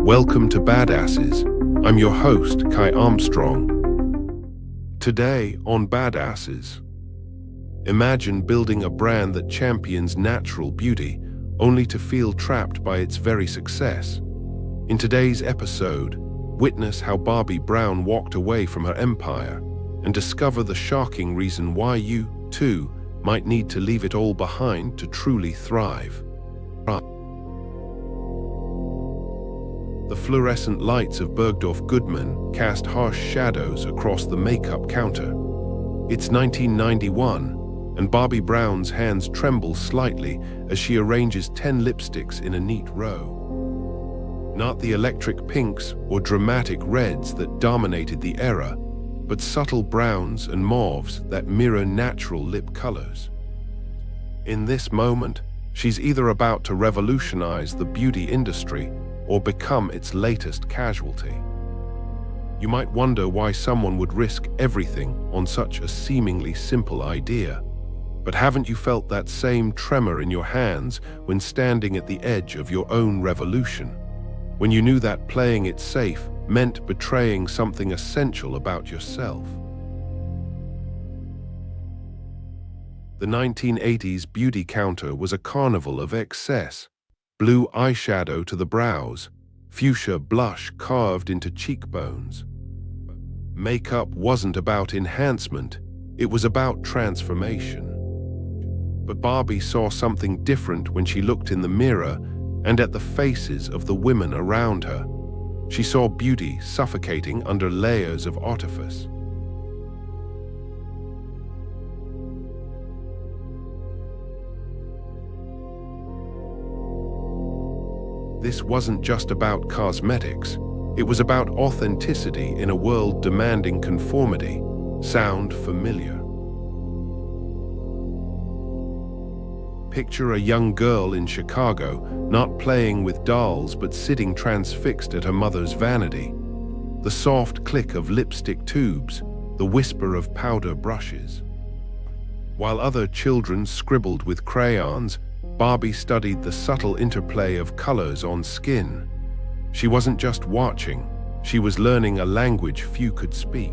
Welcome to Badasses. I'm your host, Kai Armstrong. Today on Badasses, imagine building a brand that champions natural beauty only to feel trapped by its very success. In today's episode, witness how Bobbi Brown walked away from her empire and discover the shocking reason why you, too, might need to leave it all behind to truly thrive. The fluorescent lights of Bergdorf Goodman cast harsh shadows across the makeup counter. It's 1991, and Bobbi Brown's hands tremble slightly as she arranges 10 lipsticks in a neat row. Not the electric pinks or dramatic reds that dominated the era, but subtle browns and mauves that mirror natural lip colors. In this moment, she's either about to revolutionize the beauty industry or become its latest casualty. You might wonder why someone would risk everything on such a seemingly simple idea. But haven't you felt that same tremor in your hands when standing at the edge of your own revolution? When you knew that playing it safe meant betraying something essential about yourself? The 1980s beauty counter was a carnival of excess. Blue eyeshadow to the brows, fuchsia blush carved into cheekbones. Makeup wasn't about enhancement, it was about transformation. But Bobbi saw something different when she looked in the mirror and at the faces of the women around her. She saw beauty suffocating under layers of artifice. This wasn't just about cosmetics. It was about authenticity in a world demanding conformity. Sound familiar? Picture a young girl in Chicago, not playing with dolls but sitting transfixed at her mother's vanity. The soft click of lipstick tubes, the whisper of powder brushes. While other children scribbled with crayons, Bobbi studied the subtle interplay of colors on skin. She wasn't just watching, she was learning a language few could speak.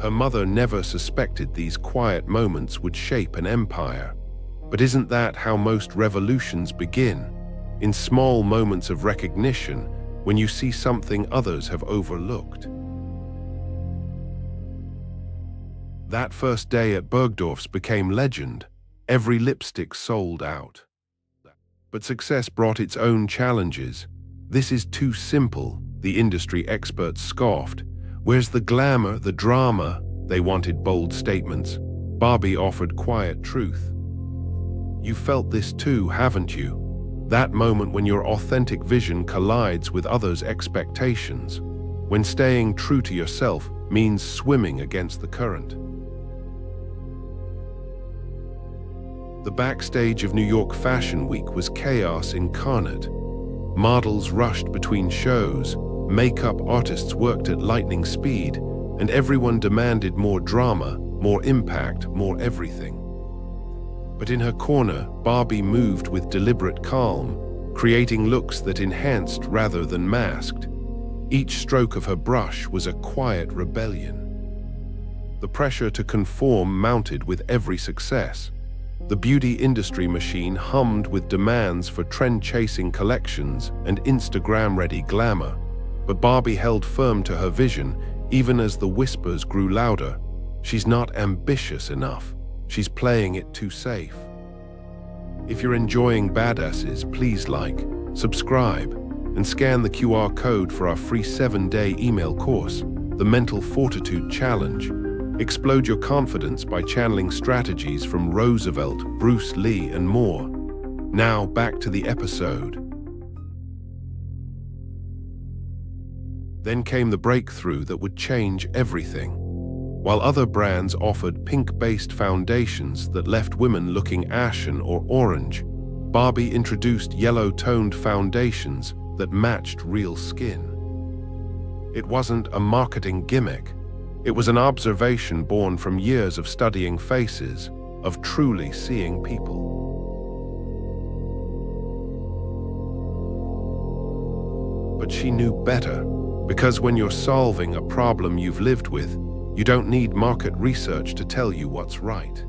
Her mother never suspected these quiet moments would shape an empire. But isn't that how most revolutions begin? In small moments of recognition, when you see something others have overlooked. That first day at Bergdorf's became legend. Every lipstick sold out. But success brought its own challenges. This is too simple, the industry experts scoffed. Where's the glamour, the drama? They wanted bold statements. Bobbi offered quiet truth. You felt this too, haven't you? That moment when your authentic vision collides with others' expectations. When staying true to yourself means swimming against the current. The backstage of New York Fashion Week was chaos incarnate. Models rushed between shows, makeup artists worked at lightning speed, and everyone demanded more drama, more impact, more everything. But in her corner, Bobbi moved with deliberate calm, creating looks that enhanced rather than masked. Each stroke of her brush was a quiet rebellion. The pressure to conform mounted with every success. The beauty industry machine hummed with demands for trend-chasing collections and Instagram-ready glamour. But Bobbi held firm to her vision, even as the whispers grew louder. She's not ambitious enough. She's playing it too safe. If you're enjoying Badasses, please like, subscribe, and scan the QR code for our free 7-day email course, The Mental Fortitude Challenge. Explode your confidence by channeling strategies from Roosevelt, Bruce Lee, and more. Now back to the episode. Then came the breakthrough that would change everything. While other brands offered pink-based foundations that left women looking ashen or orange, Bobbi introduced yellow-toned foundations that matched real skin. It wasn't a marketing gimmick. It was an observation born from years of studying faces, of truly seeing people. But she knew better, because when you're solving a problem you've lived with, you don't need market research to tell you what's right.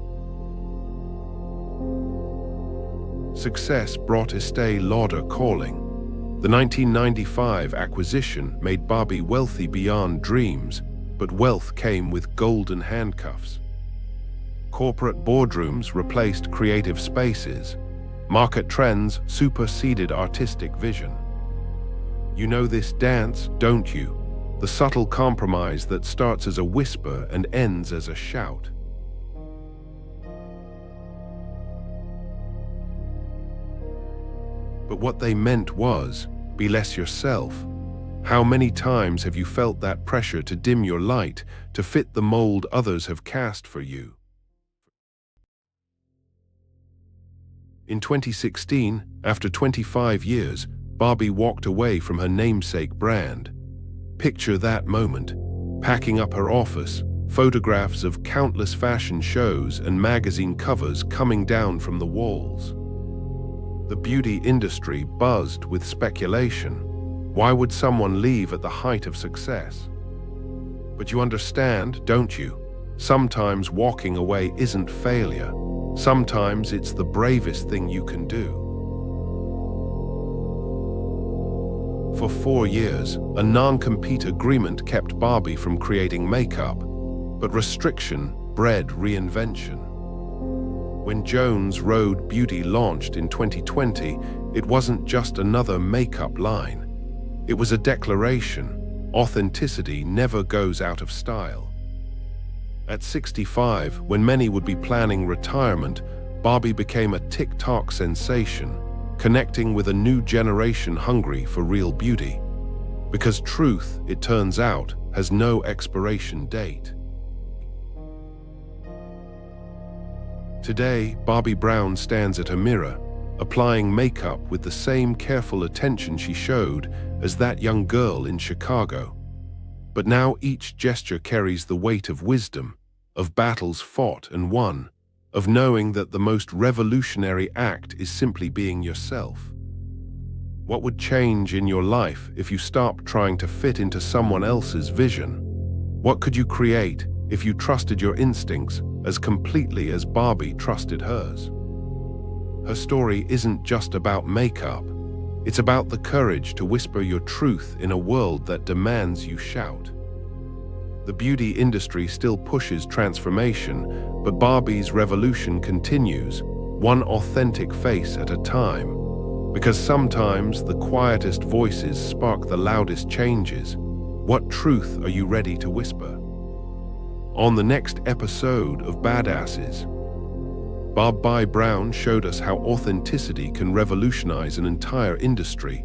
Success brought Estee Lauder calling. The 1995 acquisition made Bobbi wealthy beyond dreams, but wealth came with golden handcuffs. Corporate boardrooms replaced creative spaces. Market trends superseded artistic vision. You know this dance, don't you? The subtle compromise that starts as a whisper and ends as a shout. But what they meant was, be less yourself. How many times have you felt that pressure to dim your light, to fit the mold others have cast for you? In 2016, after 25 years, Bobbi walked away from her namesake brand. Picture that moment, packing up her office, photographs of countless fashion shows and magazine covers coming down from the walls. The beauty industry buzzed with speculation. Why would someone leave at the height of success? But you understand, don't you? Sometimes walking away isn't failure. Sometimes it's the bravest thing you can do. For 4 years, a non-compete agreement kept Bobbi from creating makeup, but restriction bred reinvention. When Jones Road Beauty launched in 2020, it wasn't just another makeup line. It was a declaration: authenticity never goes out of style. At 65, when many would be planning retirement, Bobbi became a TikTok sensation, connecting with a new generation hungry for real beauty. Because truth, it turns out, has no expiration date. Today, Bobbi Brown stands at a mirror, applying makeup with the same careful attention she showed as that young girl in Chicago. But now each gesture carries the weight of wisdom, of battles fought and won, of knowing that the most revolutionary act is simply being yourself. What would change in your life if you stopped trying to fit into someone else's vision? What could you create if you trusted your instincts as completely as Bobbi trusted hers? Her story isn't just about makeup. It's about the courage to whisper your truth in a world that demands you shout. The beauty industry still pushes transformation, but Bobbi's revolution continues, one authentic face at a time. Because sometimes the quietest voices spark the loudest changes. What truth are you ready to whisper? On the next episode of Badasses, Bobbi Brown showed us how authenticity can revolutionize an entire industry.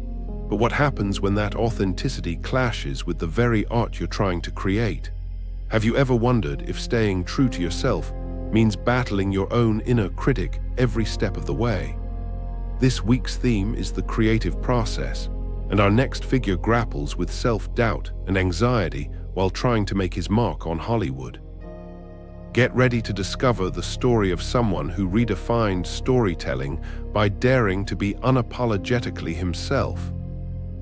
But what happens when that authenticity clashes with the very art you're trying to create? Have you ever wondered if staying true to yourself means battling your own inner critic every step of the way? This week's theme is the creative process, and our next figure grapples with self-doubt and anxiety while trying to make his mark on Hollywood. Get ready to discover the story of someone who redefined storytelling by daring to be unapologetically himself.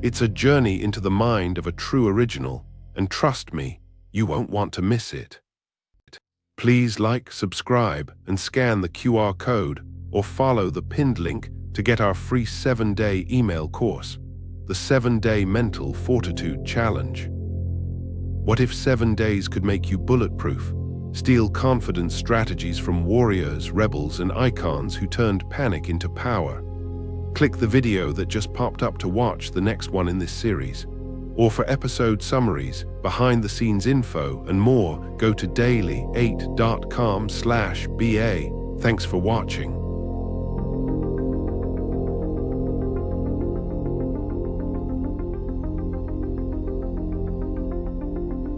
It's a journey into the mind of a true original, and trust me, you won't want to miss it. Please like, subscribe, and scan the QR code or follow the pinned link to get our free 7-day email course, the 7-Day Mental Fortitude Challenge. What if 7 days could make you bulletproof? Steal confidence strategies from warriors, rebels, and icons who turned panic into power. Click the video that just popped up to watch the next one in this series. Or for episode summaries, behind-the-scenes info, and more, go to daily8.com/BA. Thanks for watching.